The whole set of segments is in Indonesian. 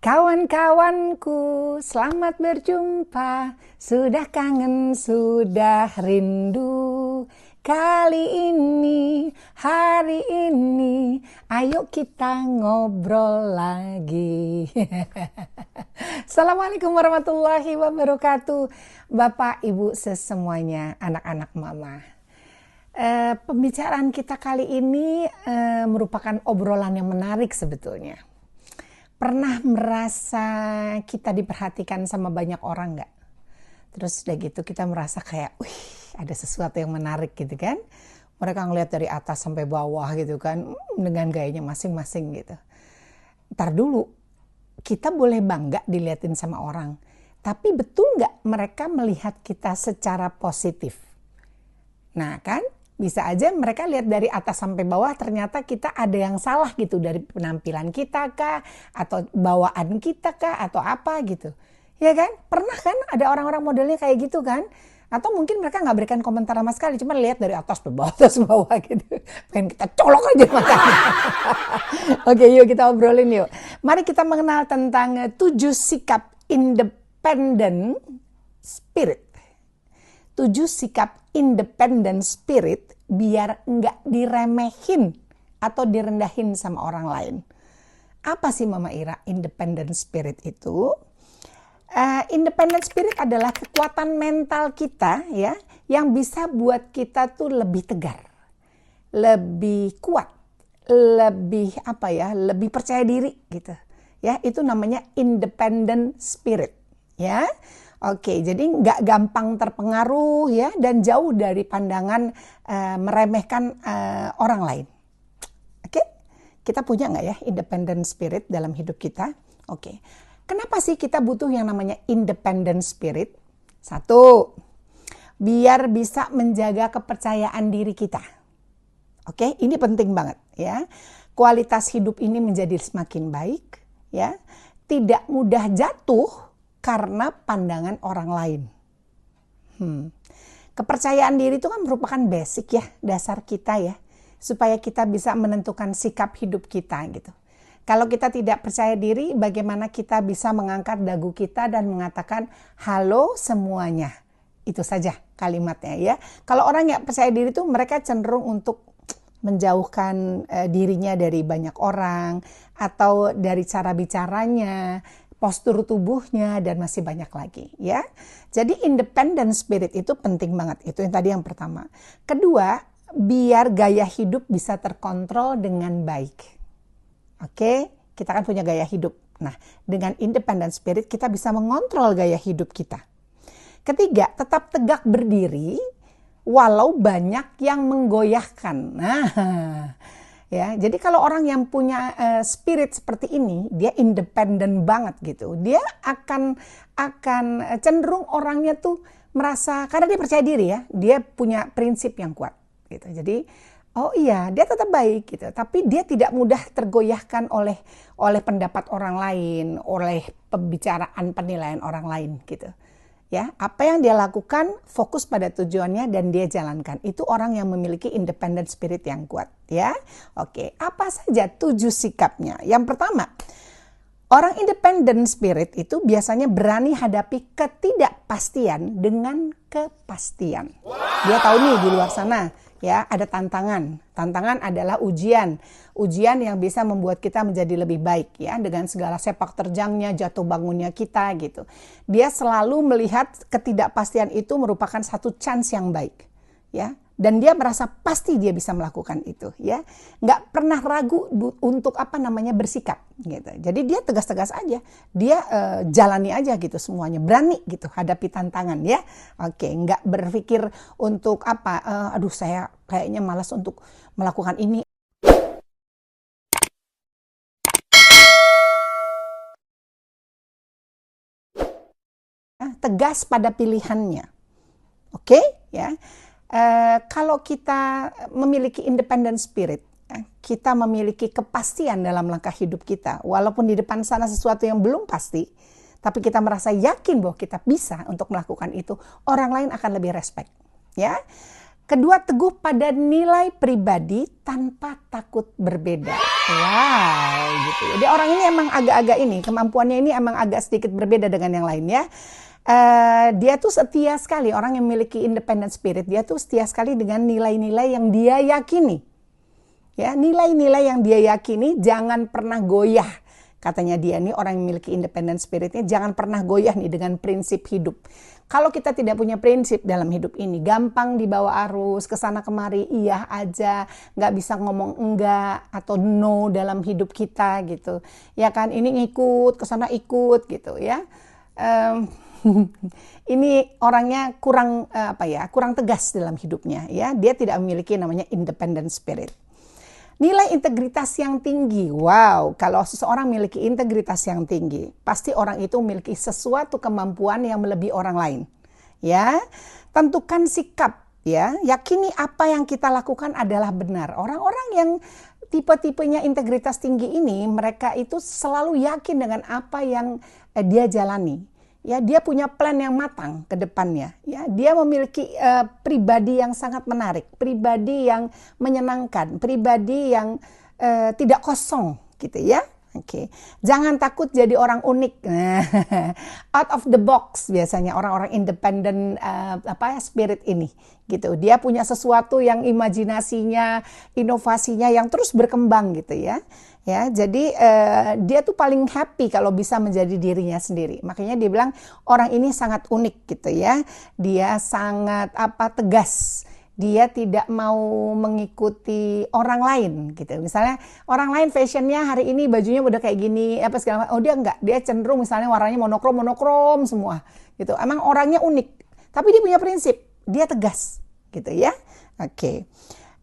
Kawan-kawanku, selamat berjumpa. Sudah kangen, sudah rindu. Kali ini, hari ini, ayo kita ngobrol lagi. Assalamualaikum warahmatullahi wabarakatuh. Bapak, Ibu sesemuanya, anak-anak mama. Pembicaraan kita kali ini merupakan obrolan yang menarik sebetulnya. Pernah merasa kita diperhatikan sama banyak orang nggak? Terus udah gitu kita merasa kayak, wih, ada sesuatu yang menarik gitu kan? Mereka ngeliat dari atas sampai bawah gitu kan, dengan gayanya masing-masing gitu. Ntar dulu, kita boleh bangga diliatin sama orang. Tapi betul nggak mereka melihat kita secara positif? Nah kan? Bisa aja mereka lihat dari atas sampai bawah ternyata kita ada yang salah gitu dari penampilan kita kah, atau bawaan kita kah, atau apa gitu. Ya kan? Pernah kan ada orang-orang modelnya kayak gitu kan? Atau mungkin mereka nggak berikan komentar sama sekali, cuma lihat dari atas ke bawah gitu. Pengen kita colok aja matanya. Oke, yuk kita obrolin yuk. Mari kita mengenal tentang 7 sikap independent spirit. 7 sikap independent spirit biar nggak diremehin atau direndahin sama orang lain. Apa sih Mama Ira independent spirit itu? Independent spirit adalah kekuatan mental kita ya, yang bisa buat kita tuh lebih tegar, lebih kuat, lebih lebih percaya diri gitu. Ya, itu namanya independent spirit ya. Oke, jadi nggak gampang terpengaruh ya, dan jauh dari pandangan meremehkan orang lain. Oke, kita punya nggak ya independent spirit dalam hidup kita? Oke, kenapa sih kita butuh yang namanya independent spirit? 1, biar bisa menjaga kepercayaan diri kita. Oke, ini penting banget ya. Kualitas hidup ini menjadi semakin baik ya. Tidak mudah jatuh karena pandangan orang lain. Kepercayaan diri itu kan merupakan basic ya, dasar kita ya, supaya kita bisa menentukan sikap hidup kita gitu. Kalau kita tidak percaya diri, bagaimana kita bisa mengangkat dagu kita dan mengatakan halo semuanya? Itu saja kalimatnya ya. Kalau orang yang percaya diri itu mereka cenderung untuk menjauhkan dirinya dari banyak orang, atau dari cara bicaranya, postur tubuhnya, dan masih banyak lagi ya. Jadi independent spirit itu penting banget. Itu yang tadi yang pertama. Kedua, biar gaya hidup bisa terkontrol dengan baik. Oke, kita kan punya gaya hidup. Nah, dengan independent spirit kita bisa mengontrol gaya hidup kita. Ketiga, tetap tegak berdiri walau banyak yang menggoyahkan. Nah, ya, jadi kalau orang yang punya spirit seperti ini, dia independen banget gitu. Dia akan cenderung orangnya tuh merasa, karena dia percaya diri ya, dia punya prinsip yang kuat gitu. Jadi, oh iya, dia tetap baik gitu, tapi dia tidak mudah tergoyahkan oleh pendapat orang lain, oleh pembicaraan penilaian orang lain gitu. Ya, apa yang dia lakukan fokus pada tujuannya dan dia jalankan. Itu orang yang memiliki independent spirit yang kuat ya. Oke, apa saja 7 sikapnya? Yang pertama, orang independent spirit itu biasanya berani hadapi ketidakpastian dengan kepastian. Dia tahu nih di luar sana ya ada tantangan. Tantangan adalah ujian yang bisa membuat kita menjadi lebih baik ya, dengan segala sepak terjangnya, jatuh bangunnya kita gitu. Dia selalu melihat ketidakpastian itu merupakan satu chance yang baik ya, dan dia merasa pasti dia bisa melakukan itu ya. Nggak pernah ragu untuk bersikap gitu. Jadi dia tegas-tegas aja, dia jalani aja gitu semuanya, berani gitu hadapi tantangan ya. Oke, nggak berpikir untuk aduh saya kayaknya malas untuk melakukan ini. Tegas pada pilihannya. Oke ya. Kalau kita memiliki independent spirit, kita memiliki kepastian dalam langkah hidup kita, walaupun di depan sana sesuatu yang belum pasti, tapi kita merasa yakin bahwa kita bisa untuk melakukan itu, orang lain akan lebih respect ya. Kedua, teguh pada nilai pribadi tanpa takut berbeda. Wow, gitu. Jadi orang ini emang agak-agak ini, kemampuannya ini emang agak sedikit berbeda dengan yang lain ya. Dia tuh setia sekali, orang yang memiliki independent spirit, dia tuh setia sekali dengan nilai-nilai yang dia yakini. Ya, nilai-nilai yang dia yakini jangan pernah goyah. Katanya dia nih orang yang memiliki independent spiritnya jangan pernah goyah nih dengan prinsip hidup. Kalau kita tidak punya prinsip dalam hidup ini, gampang dibawa arus, kesana kemari, iya aja, nggak bisa ngomong enggak atau no dalam hidup kita gitu. Ya kan, ini ngikut, kesana ikut gitu ya. Ini orangnya kurang kurang tegas dalam hidupnya ya. Dia tidak memiliki namanya independent spirit. Nilai integritas yang tinggi. Wow, kalau seseorang memiliki integritas yang tinggi, pasti orang itu memiliki sesuatu kemampuan yang melebihi orang lain. Ya, tentukan sikap, ya. Yakini apa yang kita lakukan adalah benar. Orang-orang yang tipe-tipenya integritas tinggi ini, mereka itu selalu yakin dengan apa yang dia jalani. Ya, dia punya plan yang matang ke depannya. Ya, dia memiliki pribadi yang sangat menarik, pribadi yang menyenangkan, pribadi yang tidak kosong, gitu ya. Oke, jangan takut jadi orang unik. Out of the box biasanya orang-orang independent spirit ini, gitu. Dia punya sesuatu yang imajinasinya, inovasinya yang terus berkembang, gitu ya. Ya, jadi dia tuh paling happy kalau bisa menjadi dirinya sendiri. Makanya dia bilang orang ini sangat unik gitu ya. Dia sangat tegas. Dia tidak mau mengikuti orang lain gitu. Misalnya orang lain fashionnya hari ini bajunya udah kayak gini segala macam. Oh dia enggak, dia cenderung misalnya warnanya monokrom semua gitu. Emang orangnya unik. Tapi dia punya prinsip, dia tegas gitu ya. Oke.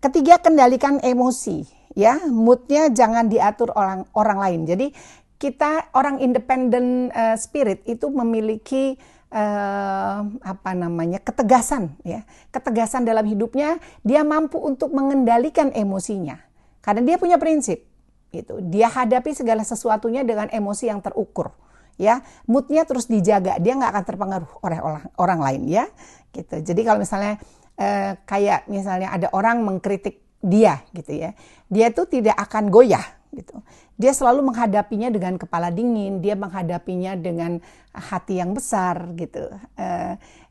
Ketiga, kendalikan emosi. Ya, moodnya jangan diatur orang lain. Jadi kita orang independent spirit itu memiliki ketegasan, ya, ketegasan dalam hidupnya. Dia mampu untuk mengendalikan emosinya karena dia punya prinsip. Gitu. Dia hadapi segala sesuatunya dengan emosi yang terukur. Ya, moodnya terus dijaga. Dia nggak akan terpengaruh oleh orang lain. Ya, gitu. Jadi kalau misalnya kayak misalnya ada orang mengkritik dia gitu ya, dia tuh tidak akan goyah gitu. Dia selalu menghadapinya dengan kepala dingin, dia menghadapinya dengan hati yang besar gitu.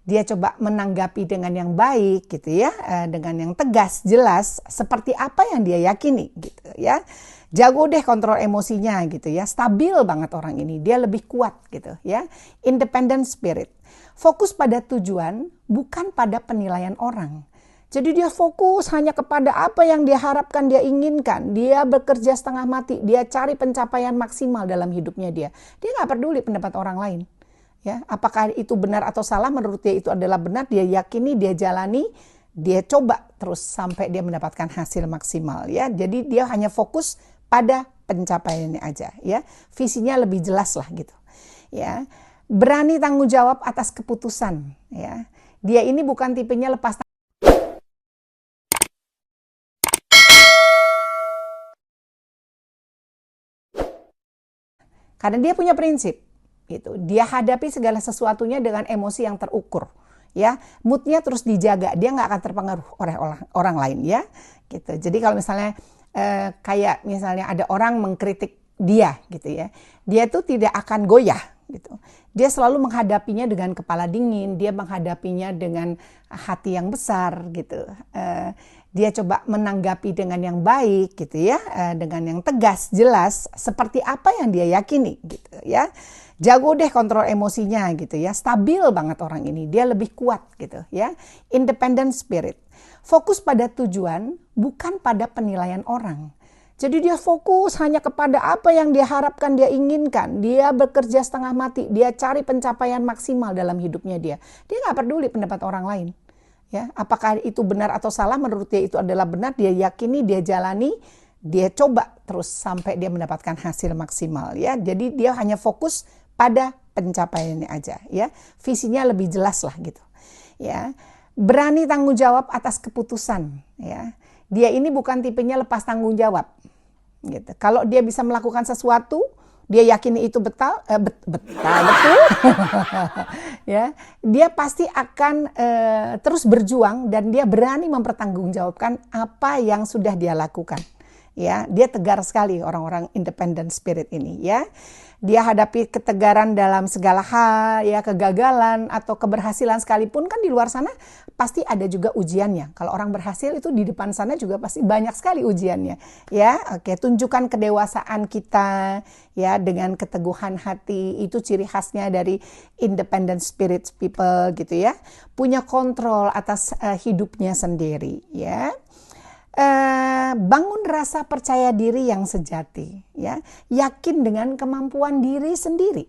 Dia coba menanggapi dengan yang baik gitu ya, dengan yang tegas, jelas seperti apa yang dia yakini gitu ya. Jago deh kontrol emosinya gitu ya, stabil banget orang ini, dia lebih kuat gitu ya. Independent spirit. Fokus pada tujuan, bukan pada penilaian orang. Jadi dia fokus hanya kepada apa yang dia harapkan, dia inginkan. Dia bekerja setengah mati, dia cari pencapaian maksimal dalam hidupnya dia. Dia nggak peduli pendapat orang lain. Ya, apakah itu benar atau salah, menurut dia itu adalah benar, dia yakini, dia jalani, dia coba terus sampai dia mendapatkan hasil maksimal. Ya, jadi dia hanya fokus pada pencapaiannya aja. Ya, visinya lebih jelas lah gitu. Ya, berani tanggung jawab atas keputusan. Ya, dia ini bukan tipenya lepas karena dia punya prinsip gitu. Dia hadapi segala sesuatunya dengan emosi yang terukur. Ya, moodnya terus dijaga. Dia nggak akan terpengaruh oleh orang lain ya. Gitu. Jadi kalau misalnya kayak misalnya ada orang mengkritik dia gitu ya. Dia tuh tidak akan goyah gitu. Dia selalu menghadapinya dengan kepala dingin, dia menghadapinya dengan hati yang besar gitu. Dia coba menanggapi dengan yang baik gitu ya, dengan yang tegas, jelas seperti apa yang dia yakini gitu ya. Jago deh kontrol emosinya gitu ya, stabil banget orang ini, dia lebih kuat gitu ya. Independent spirit. Fokus pada tujuan, bukan pada penilaian orang. Jadi dia fokus hanya kepada apa yang dia harapkan, dia inginkan. Dia bekerja setengah mati, dia cari pencapaian maksimal dalam hidupnya dia. Dia nggak peduli pendapat orang lain. Ya, apakah itu benar atau salah, menurut dia itu adalah benar, dia yakini, dia jalani, dia coba terus sampai dia mendapatkan hasil maksimal. Ya, jadi dia hanya fokus pada pencapaiannya aja. Ya, visinya lebih jelas lah gitu. Ya, berani tanggung jawab atas keputusan. Ya, dia ini bukan tipenya lepas tanggung jawab. Gitu. Kalau dia bisa melakukan sesuatu, dia yakini itu betul, ya, dia pasti akan terus berjuang dan dia berani mempertanggungjawabkan apa yang sudah dia lakukan. Ya, dia tegar sekali orang-orang independent spirit ini ya. Dia hadapi ketegaran dalam segala hal ya, kegagalan atau keberhasilan sekalipun kan di luar sana pasti ada juga ujiannya. Kalau orang berhasil itu di depan sana juga pasti banyak sekali ujiannya ya. Oke, tunjukkan kedewasaan kita ya dengan keteguhan hati, itu ciri khasnya dari independent spirit people gitu ya. Punya kontrol atas hidupnya sendiri ya. Bangun rasa percaya diri yang sejati ya, yakin dengan kemampuan diri sendiri.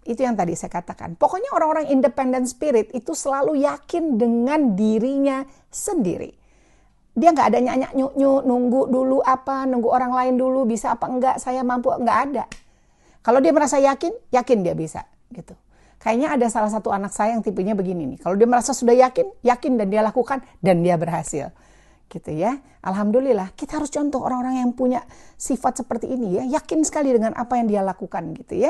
Itu yang tadi saya katakan. Pokoknya orang-orang independent spirit itu selalu yakin dengan dirinya sendiri. Dia nggak ada nyanyak nyuk nunggu dulu apa, nunggu orang lain dulu bisa apa enggak, saya mampu, nggak ada. Kalau dia merasa yakin, yakin dia bisa gitu. Kayaknya ada salah satu anak saya yang tipenya begini nih. Kalau dia merasa sudah yakin, yakin dan dia lakukan dan dia berhasil. Gitu ya. Alhamdulillah, kita harus contoh orang-orang yang punya sifat seperti ini ya, yakin sekali dengan apa yang dia lakukan gitu ya.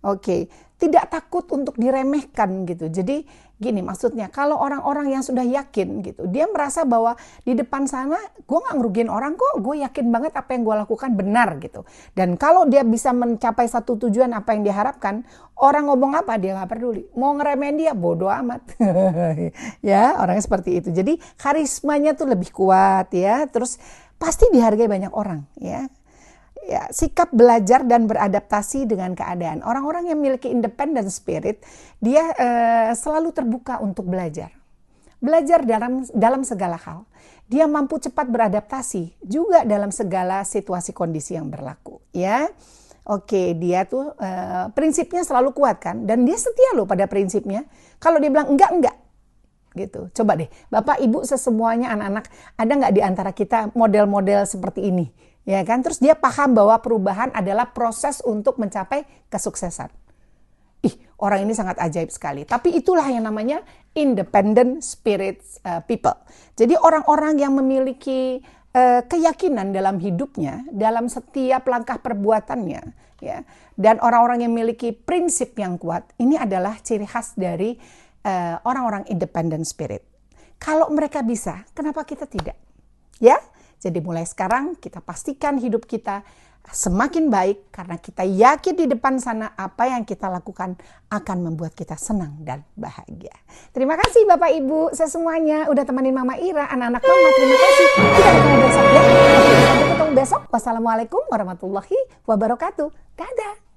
Oke, tidak takut untuk diremehkan gitu. Jadi gini maksudnya, kalau orang-orang yang sudah yakin gitu, dia merasa bahwa di depan sana gue gak ngerugiin orang kok, gue yakin banget apa yang gue lakukan benar gitu. Dan kalau dia bisa mencapai satu tujuan apa yang diharapkan, orang ngomong apa dia gak peduli. Mau ngeremehin dia bodoh amat. Ya, orangnya seperti itu. Jadi karismanya tuh lebih kuat ya, terus pasti dihargai banyak orang ya. Ya, sikap belajar dan beradaptasi dengan keadaan. Orang-orang yang memiliki independent spirit, dia selalu terbuka untuk belajar. Belajar dalam segala hal. Dia mampu cepat beradaptasi juga dalam segala situasi kondisi yang berlaku. Ya, oke, dia tuh prinsipnya selalu kuat kan, dan dia setia loh pada prinsipnya. Kalau dia bilang enggak. Gitu. Coba deh, Bapak Ibu sesemuanya anak-anak, ada nggak di antara kita model-model seperti ini? Ya kan, terus dia paham bahwa perubahan adalah proses untuk mencapai kesuksesan. Orang ini sangat ajaib sekali. Tapi itulah yang namanya independent spirit people. Jadi orang-orang yang memiliki keyakinan dalam hidupnya, dalam setiap langkah perbuatannya, ya, dan orang-orang yang memiliki prinsip yang kuat, ini adalah ciri khas dari orang-orang independent spirit. Kalau mereka bisa, kenapa kita tidak? Ya. Jadi mulai sekarang kita pastikan hidup kita semakin baik karena kita yakin di depan sana apa yang kita lakukan akan membuat kita senang dan bahagia. Terima kasih Bapak Ibu semuanya udah temenin Mama Ira, anak-anak Mama, terima kasih. Kita ketemu besok ya. Sampai ketemu besok. Wassalamualaikum warahmatullahi wabarakatuh. Dadah.